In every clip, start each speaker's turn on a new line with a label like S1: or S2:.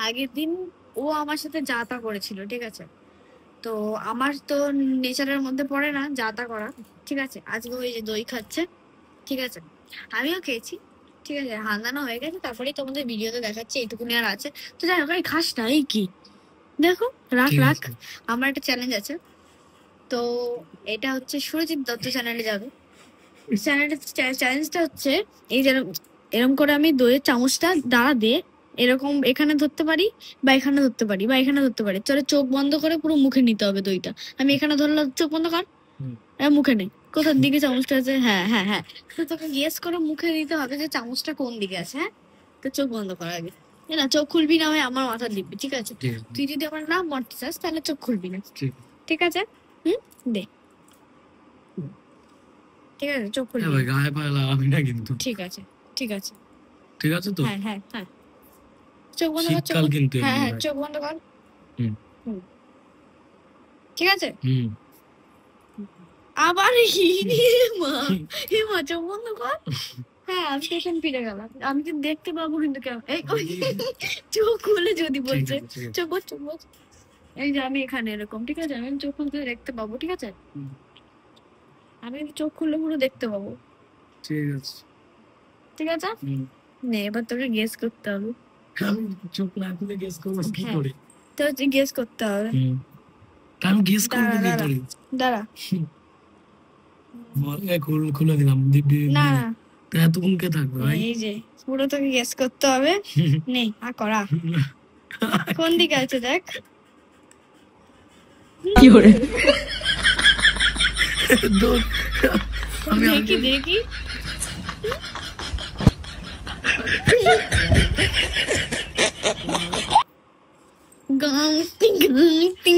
S1: আগের দিন ও আমার সাথে যা তা করেছিল, ঠিক আছে? তো আমার তো নেচারের মধ্যে পড়ে না যা তা করা, ঠিক আছে? আজকে ওই যে দই খাচ্ছে, ঠিক আছে? আমিও খেয়েছি, ঠিক আছে? হান্দানো হয়ে গেছে, তারপরেই তোমাদের ভিডিওতে দেখাচ্ছে, এইটুকুনি আর আছে। তো যাই হোক, এই খাস না, এই কি দেখো, রাখ
S2: ঠিক
S1: রাখ।
S2: আছে।
S1: আমার একটা চ্যালেঞ্জ আছে। তো এটা হচ্ছে সুরজিৎ দত্ত চ্যানেলে যাবে। চ্যালেঞ্জটা হচ্ছে এই যেরকম, এরকম করে আমি দইয়ের চামচটা দাঁড়া দিয়ে এরকম এখানে ধরতে পারি, বা এখানে ধরতে পারি, বা এখানে ধরতে পারি। তোরে চোখ বন্ধ করে পুরো মুখে নিতে হবে দইটা। আমি এখানে ধরলাম, চোখ বন্ধ কর, মুখে নেই। কোথার দিকে চামচটা আছে? হ্যাঁ হ্যাঁ হ্যাঁ। তো তোকে গেস করে মুখে দিতে হবে যে চামচটা কোন দিকে আছে। হ্যাঁ, তো চোখ বন্ধ কর আগে। না, চোখ খুলবি না, হয় আমার মাথা দিবি, ঠিক আছে? তুই যদি আমার নাম মরতে চাস তাহলে চোখ খুলবি না, ঠিক আছে? হুম, দে। ঠিক আছে, চোখ খুলবি না।
S2: গায়ে পায়ে লাগাবি না কিন্তু।
S1: ঠিক আছে, ঠিক আছে,
S2: ঠিক আছে তো?
S1: হ্যাঁ হ্যাঁ হ্যাঁ। চোখ বন্ধ কর, চোখ
S2: শীতকাল কিন্তু
S1: হ্যাঁ
S2: এমনি
S1: হ্যাঁ,
S2: ভাই।
S1: চোখ বন্ধ কর।
S2: হুম।
S1: ঠিক আছে।
S2: হুম।
S1: আবার মা, মা, চোখ বন্ধ কর। হ্যাঁ, আমি স্টেশন ফিরে গেলাম। আমি কিন্তু দেখতে পাবো কিন্তু কেমন এই চোখ খুলে যদি বলছে, চোখ বল, চোখ বল। এই যে আমি এখানে এরকম, ঠিক আছে? আমি চোখ খুলতে দেখতে পাবো, ঠিক আছে? আমি চোখ খুললে পুরো দেখতে পাবো,
S2: ঠিক আছে।
S1: ঠিক আছে? নে, এবার তোকে গেস করতে হবে।
S2: আমি চোখ না খুলে গেস করবো কি করে?
S1: তো গেস করতে হবে।
S2: আমি গেস করবো কি করে?
S1: দাঁড়া,
S2: খুলে দিলাম, দিব্যি
S1: না
S2: এতক্ষণ কে থাকবে ভাই?
S1: এই যে পুরো তোকে গেস করতে হবে। নে, করা কোন দিকে আছে দেখ।
S3: কি করে?
S1: দেখি দেখি।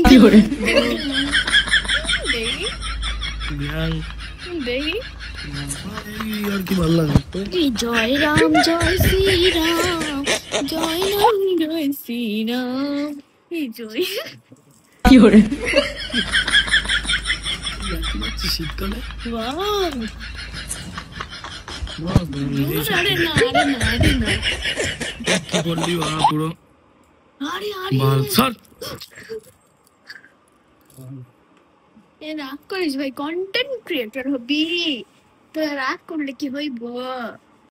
S3: কি করে?
S1: দেখি
S2: আর কি ভালো লাগে?
S1: জয় রাম জয় শ্রীরাম, জয় রাম জয় শ্রীরাম, জয়।
S3: কি করে?
S2: শীতকালে
S1: আরে না, আরে না, আরে না,
S2: কি বললি পুরো
S1: আরে আরে রাগ করিস ভাই, কন্টেন্ট ক্রিয়েটর হবি তো রাগ করলে কি হইব?